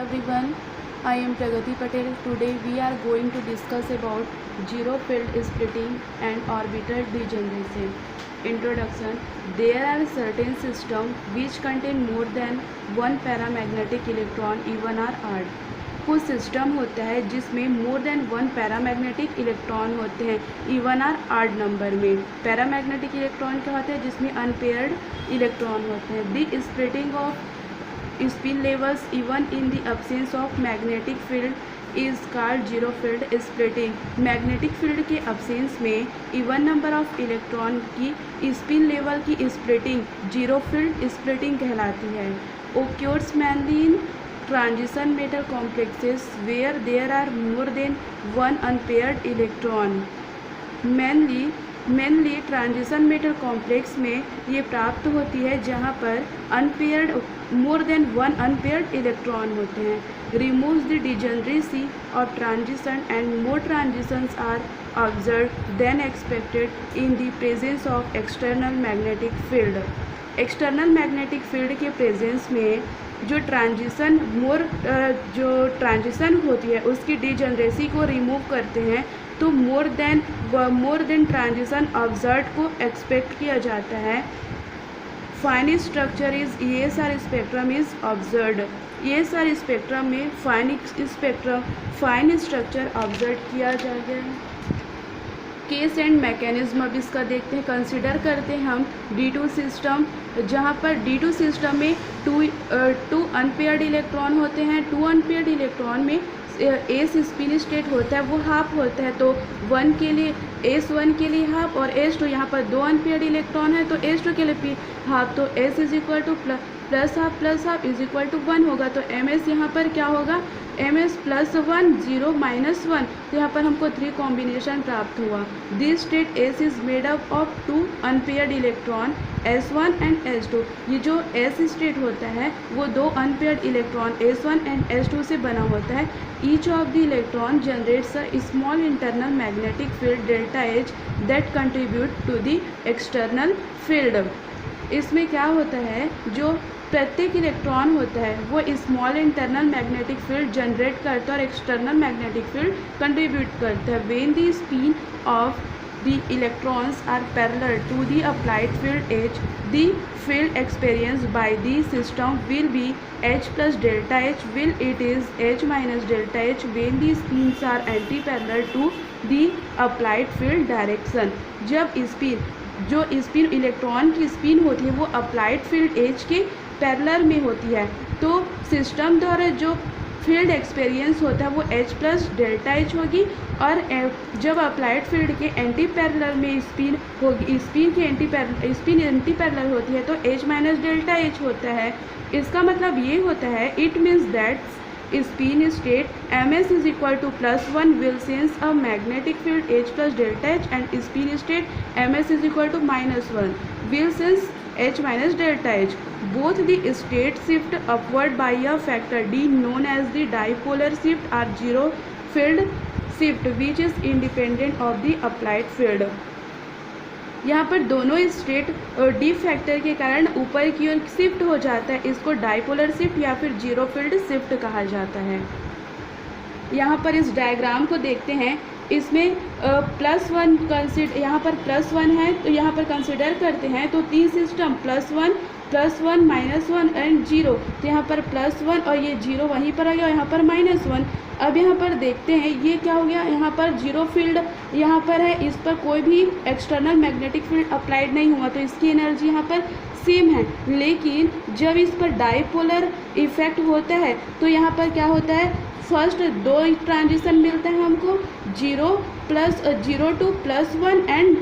everyone, I am Pragati Patel. Today we are going to discuss about zero field splitting and orbital degeneration. Introduction. There are certain systems which contain more than one paramagnetic electron even or odd. कुछ system होता है जिसमें मोर than one paramagnetic electron होते हैं even are odd number में. Paramagnetic electron क्या होता है जिसमें अनपेयर्ड इलेक्ट्रॉन होते हैं. The splitting of spin levels even in the absence of magnetic field is called zero field splitting. magnetic field के absence में even number of electron की spin level की splitting zero field splitting कहलाती है. occurs mainly in transition metal complexes where there are more than one unpaired electron. Mainly transition metal complex में ये प्राप्त होती है जहाँ पर unpaired more than one unpaired electron होते हैं. Removes the degeneracy of transition and more transitions are observed than expected in the presence of external magnetic field. External magnetic field के प्रेजेंस में जो ट्रांजिशन होती है उसकी डिजेनरेसी को remove करते हैं तो मोर देन ट्रांजिशन ऑब्जर्व को एक्सपेक्ट किया जाता है. Fine structure is ESR spectrum is observed. ESR spectrum में फाइन स्ट्रक्चर ऑब्जर्व किया जाएगा. केस एंड मैकेनिज्म अब इसका देखते हैं. कंसिडर करते हैं हम D2 सिस्टम जहाँ पर D2 सिस्टम में टू अनपेयर्ड इलेक्ट्रॉन होते हैं. टू अनपेयर्ड इलेक्ट्रॉन में एस स्पिन स्टेट होता है वो हाफ होता है तो S1 के लिए हाफ और S2 यहाँ पर दो अनपेयर्ड इलेक्ट्रॉन है तो S2 के लिए हाफ तो S is equal to plus half is equal to 1 होगा. तो MS यहाँ पर क्या होगा MS +1 0 -1 तो यहाँ पर हमको 3 कॉम्बिनेशन प्राप्त हुआ. This state S is made up of two unpaired electron S1 and S2. ये जो S स्टेट होता है वो दो unpaired electron S1 and S2 से बना होता है. Each of the electron generates a small internal magnetic field delta H that contribute to the external field. इसमें क्या होता है जो प्रत्येक इलेक्ट्रॉन होता है वो small internal magnetic field generate करता है और एक्सटर्नल मैग्नेटिक फील्ड कंट्रीब्यूट करता है. When the spin off the electrons are parallel to the applied field H, the field experienced by the system will be H plus delta H. Will it is H minus delta H when the spins are anti-parallel to the applied field direction. जब spin electron की spin होती है वो applied field H के parallel में होती है तो सिस्टम द्वारा जो फील्ड एक्सपीरियंस होता है वो H प्लस डेल्टा H होगी. और जब अप्लाइड फील्ड के एंटी पैरेलल में स्पिन होगी स्पिन एंटी पैरेलल होती है तो H माइनस डेल्टा H होता है. इसका मतलब ये होता है it means that spin state MS is equal to +1 will sense a magnetic field H plus delta H and spin state MS is equal to -1 will sense H minus delta H. Both the state shift upward by a factor D known as the dipolar shift or zero field shift which is independent of the applied field. यहाँ पर दोनों state D factor के कारण ऊपर की ओर shift हो जाता है. इसको डाइपोलर शिफ्ट या फिर जीरो फील्ड शिफ्ट कहा जाता है. यहाँ पर इस डायग्राम को देखते हैं. इसमें +1 कंसिडर यहाँ पर +1 है तो यहाँ पर कंसिडर करते हैं तो 3 सिस्टम +1 -1 एंड 0 तो यहाँ पर +1 और ये 0 वहीं पर आ गया यहाँ पर -1. अब यहाँ पर देखते हैं ये क्या हो गया. यहाँ पर जीरो फील्ड यहाँ पर है इस पर कोई भी एक्सटर्नल मैग्नेटिक फील्ड अप्लाइड नहीं हुआ तो इसकी एनर्जी यहाँ पर सेम है. लेकिन जब इस पर डाइपोलर इफेक्ट होता है तो यहाँ पर क्या होता है फर्स्ट दो ट्रांजिशन मिलता है हमको 0 to +1 एंड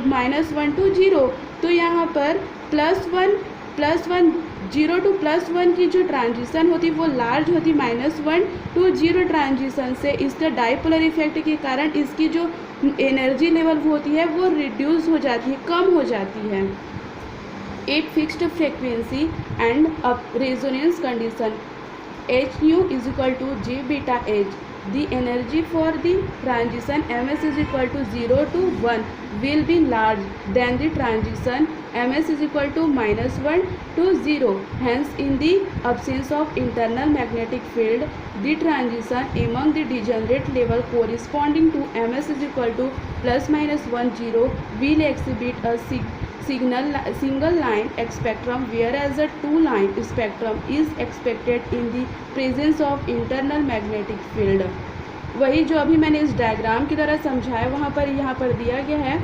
-1 to 0. तो यहाँ पर +1 0 to +1 की जो ट्रांजिशन होती है वो लार्ज होती है -1 to 0 ट्रांजिशन से. इसका डाइपोलर इफेक्ट के कारण इसकी जो एनर्जी लेवल होती है वो रिड्यूस हो जाती है कम हो जाती है. एक fixed frequency and resonance condition HU is equal to J beta H. The energy for the transition MS is equal to 0 to 1 will be large than the transition ms is equal to -1 to 0. Hence in the absence of internal magnetic field, the transition among the degenerate level corresponding to ms is equal to ±1 0 will exhibit a single line spectrum, whereas a two line spectrum is expected in the presence of internal magnetic field. वही जो अभी मैंने इस diagram की तरह समझाया वहाँ पर यहाँ पर दिया गया है.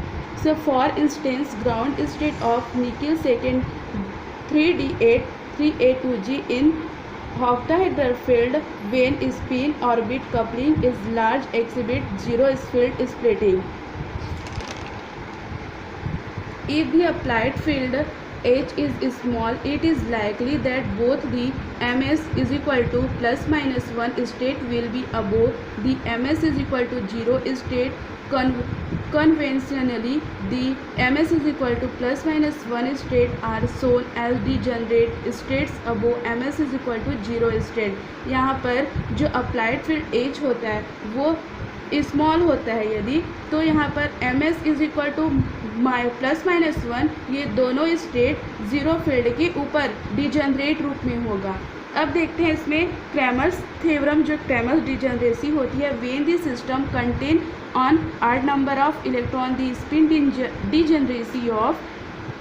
So for instance ground state of निकल second 3D8 in octahedral field when spin orbit coupling is large exhibit zero field splitting. If the applied field H is small, it is likely that both the ms is equal to ±1 state will be above the ms is equal to 0 state. Conventionally, the ms is equal to ±1 state are shown as degenerate states above ms is equal to 0 state. यहाँ पर जो applied field H होता है वो small होता है यदि, तो यहाँ पर ms इज इक्वल टू ±1, ये दोनों स्टेट ज़ीरो फील्ड के ऊपर डिजेनरेट रूप में होगा. अब देखते हैं इसमें क्रैमर्स थ्योरम, जो क्रैमर्स डिजेनरेसी होती है. When the system contain on odd number of electron the spin degeneracy of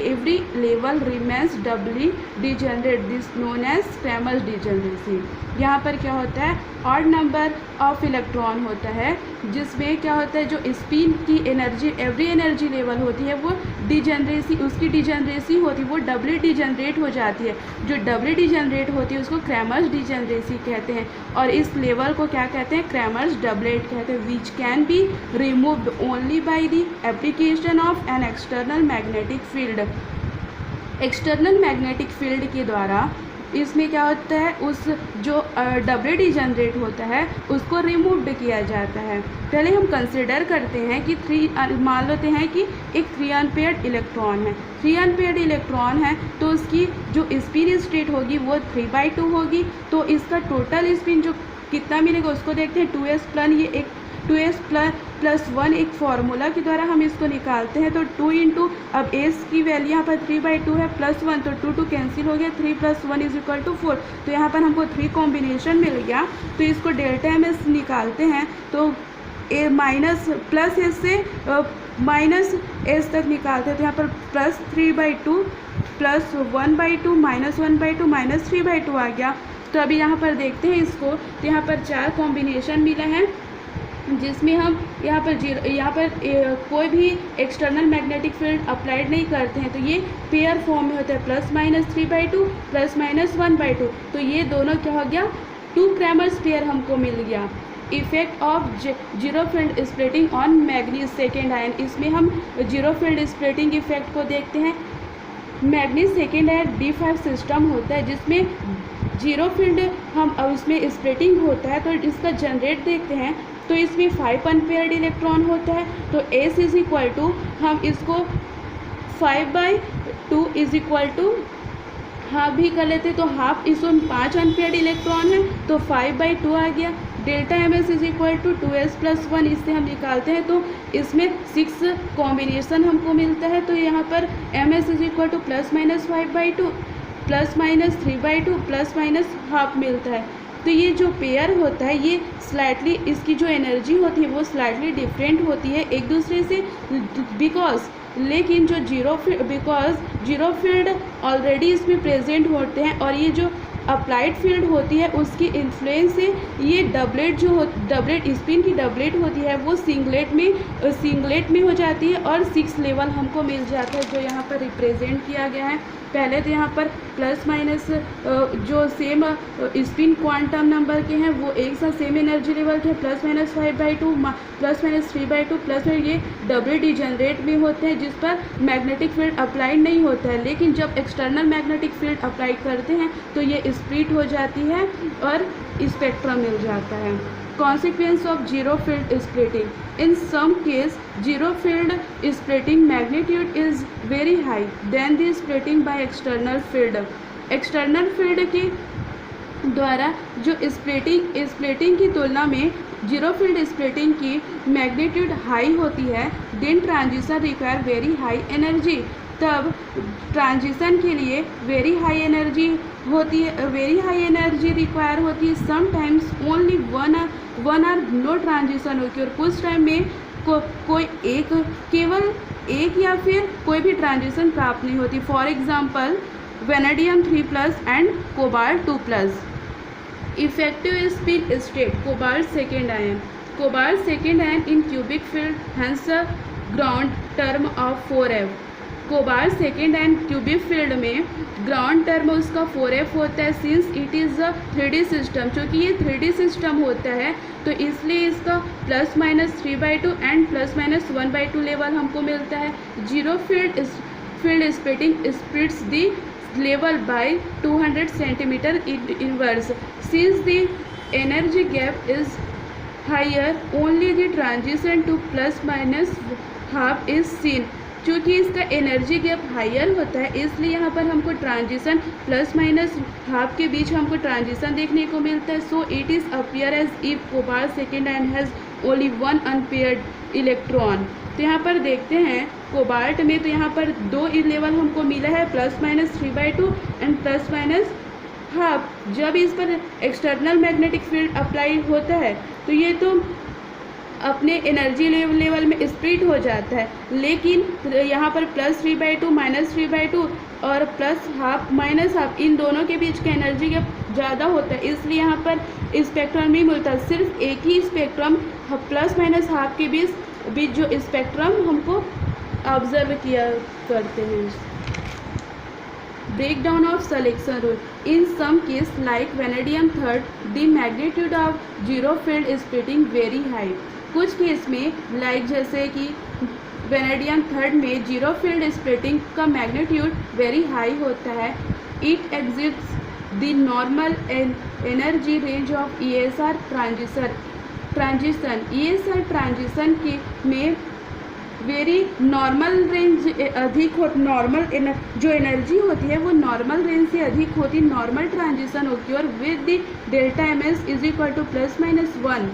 every level remains doubly degenerate, this known as Cramer's degeneracy. यहाँ पर क्या होता है, ऑड नंबर ऑफ इलेक्ट्रॉन होता है जिसमें क्या होता है जो स्पिन की एनर्जी एवरी एनर्जी लेवल होती है वो डिजेनरेसी उसकी डिजेनरेसी होती है वो डबली डिजेनरेट हो जाती है. जो डबली डिजेनरेट होती है उसको क्रैमर्स डिजेनरेसी कहते हैं और इस लेवल को क्या कहते हैं, क्रैमर्स डबलेट कहते हैं. Which can be removed only by the application of an external magnetic field. External magnetic field के द्वारा इसमें क्या होता है, उस जो डबल डिजेनरेट होता है उसको रिमूव्ड किया जाता है. पहले हम कंसिडर करते हैं कि मान लेते हैं कि एक 3 अनपेयर्ड इलेक्ट्रॉन है. 3 अनपेयर्ड इलेक्ट्रॉन है तो उसकी जो स्पिन स्टेट होगी वो 3/2 होगी. तो इसका टोटल स्पिन जो कितना मिलेगा उसको देखते हैं. 2s प्लस ये एक 2s प्लस 1 एक फार्मूला के द्वारा हम इसको निकालते हैं. तो 2 इंटू अब s की वैल्यू यहाँ पर 3/2 है प्लस 1 तो 2 कैंसिल हो गया. 3 + 1 = 4. तो यहाँ पर हमको 3 कॉम्बिनेशन मिल गया. तो इसको डेल्टा ms निकालते हैं तो माइनस प्लस s से माइनस s तक निकालते हैं. तो यहाँ पर प्लस 3/2 प्लस 1/2 माइनस 1/2 माइनस 3/2 आ गया. तो अभी यहाँ पर देखते हैं इसको. तो यहाँ पर 4 कॉम्बिनेशन मिला है जिसमें हम यहाँ पर कोई भी एक्सटर्नल मैग्नेटिक फील्ड अप्लाइड नहीं करते हैं. तो ये पेयर फॉर्म में होता है +-3/2 +-1/2. तो ये दोनों क्या हो गया, 2 क्रैमर्स पेयर हमको मिल गया. Effect of zero field splitting on manganese second ion. इसमें हम जीरो फील्ड स्प्लिटिंग इफेक्ट को देखते हैं. Manganese second ion D5 system होता है जिसमें जीरो फील्ड हम उसमें स्प्लिटिंग होता है. तो इसका जनरेट देखते हैं तो इसमें 5 अनपेयर्ड इलेक्ट्रॉन होता है. तो S इज इक्वल टू हम इसको 5/2 इज इक्वल टू हाफ भी कर लेते. तो हाफ इसमें 5 अनपेयर्ड इलेक्ट्रॉन है तो 5/2 आ गया. Delta ms is equal to 2s + 1 इससे हम निकालते हैं तो इसमें 6 कॉम्बिनेशन हमको मिलता है. तो यहाँ पर ms is equal to ±5/2 ±3/2 ±half मिलता है. तो ये जो पेयर होता है ये स्लाइटली इसकी जो एनर्जी होती है वो स्लाइटली डिफरेंट होती है एक दूसरे से लेकिन जो जीरो फील्ड ऑलरेडी इसमें प्रेजेंट होते हैं और ये जो अप्लाइड फील्ड होती है उसकी इन्फ्लुएंस से ये डबलेट स्पिन की डबलेट होती है वो सिंगलेट में हो जाती है और 6 लेवल हमको मिल जाता है जो यहाँ पर रिप्रेजेंट किया गया है. पहले तो यहाँ पर प्लस माइनस जो सेम स्पिन क्वांटम नंबर के हैं वो एक साथ सेम एनर्जी लेवल के +-5/2 +-3/2 प्लस ये डबल डिजेनरेट में होते हैं जिस पर मैग्नेटिक फील्ड अप्लाइड नहीं होता है. लेकिन जब एक्सटर्नल मैग्नेटिक फील्ड अप्लाई करते हैं तो ये स्प्लिट हो जाती है और स्पेक्ट्रम मिल जाता है. Consequence of zero field splitting. In some case, zero field splitting magnitude is very high than the splitting by external field. External field के द्वारा जो स्प्लिटिंग की तुलना में जीरो फील्ड स्प्लिटिंग की मैग्नीट्यूड हाई होती है. Then transition require very high energy. तब ट्रांजिशन के लिए वेरी हाई एनर्जी होती है, वेरी हाई एनर्जी रिक्वायर होती है। Sometimes only one or no transition होती है, और कुछ टाइम में कोई एक, केवल एक या फिर कोई भी ट्रांजिशन प्राप्त नहीं होती। For example vanadium 3+ and cobalt 2+। Effective spin state cobalt second ion, cobalt second ion in cubic field, hence ground term of 4f। Cobalt second ion cubic field में ग्राउंड टर्म उसका 4f होता है। Since it is a 3D system, चूँकि ये 3D system होता है तो इसलिए इसका ±3/2 एंड ±1/2 लेवल हमको मिलता है। Zero field splitting splits the level by 200 centimeter inwards. Since the energy gap is higher, only the transition to ±half is seen. चूँकि इसका एनर्जी गैप हायर होता है इसलिए यहाँ पर हमको ट्रांजिशन ±half के बीच हमको ट्रांजिशन देखने को मिलता है। So it is appear as if cobalt second ion has only one unpaired electron. तो यहाँ पर देखते हैं कोबाल्ट में, तो यहाँ पर 2 लेवल हमको मिला है, ±3/2 एंड ±half। जब इस पर एक्सटर्नल मैग्नेटिक फील्ड अप्लाई होता है तो ये तो अपने एनर्जी लेवल में स्प्लिट हो जाता है, लेकिन यहाँ पर +3/2 -3/2 और +half -half इन दोनों के बीच का एनर्जी गैप ज़्यादा होता है, इसलिए यहाँ पर स्पेक्ट्रम नहीं मिलता। सिर्फ एक ही स्पेक्ट्रम ±half के बीच जो स्पेक्ट्रम हमको ऑब्जर्व किया करते हैं। Breakdown of selection rule. In some case like vanadium 3, the magnitude of zero field splitting very high. कुछ केस में लाइक जैसे कि वेनेडियम 3 में जीरो फील्ड स्प्लिटिंग का मैग्नीट्यूड वेरी हाई होता है। It exits the normal energy range of ESR transition. ESR transition की में वेरी नॉर्मल रेंज अधिक हो, नॉर्मल जो एनर्जी होती है वो नॉर्मल रेंज से अधिक होती, नॉर्मल ट्रांजिशन होती है। और with the delta MS is equal to ±1,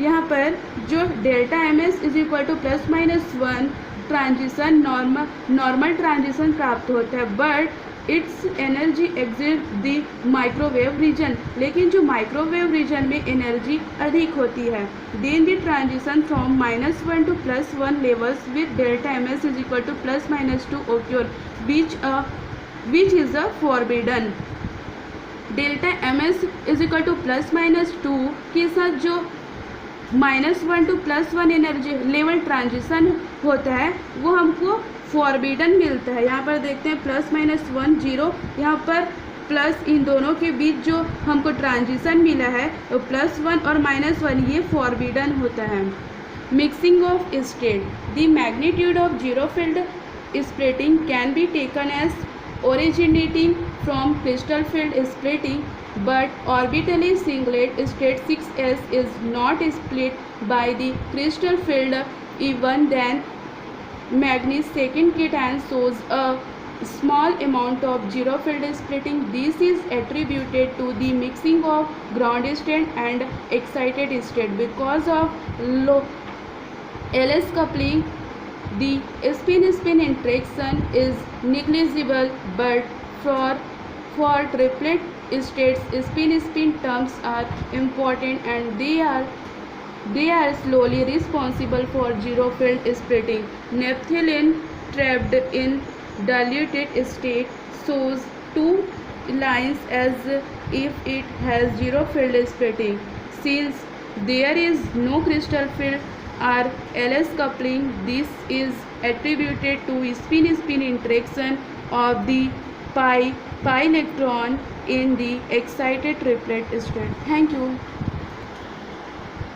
यहाँ पर जो delta MS is equal to ±1 transition normal transition प्राप्त होता है। But it's energy exit the microwave region, लेकिन जो माइक्रोवेव रीजन में एनर्जी अधिक होती है। Then the transition from -1 to +1 levels with delta MS is equal to +-2 occur, which is a forbidden. Delta MS is equal to +-2 के साथ जो -1 to +1 energy level transition होता है वो हमको फॉरबिडन मिलता है। यहाँ पर देखते हैं +-1 0, यहाँ पर प्लस इन दोनों के बीच जो हमको ट्रांजिशन मिला है तो +1 और -1 ये फॉरबिडन होता है। Mixing of state, the magnitude of zero field splitting can be taken as originating from crystal field splitting, but orbitally singlet state 6s is not split by the crystal field. Even then manganese second cation shows a small amount of zero field splitting. This is attributed to the mixing of ground state and excited state. Because of low LS coupling, the spin-spin interaction is negligible, but for triplet states, spin-spin terms are important, and they are slowly responsible for zero field splitting. Naphthalene trapped in diluted state shows two lines as if it has zero field splitting. Since there is no crystal field or LS coupling, this is attributed to spin-spin interaction of the pi electron in the excited triplet state. Thank you.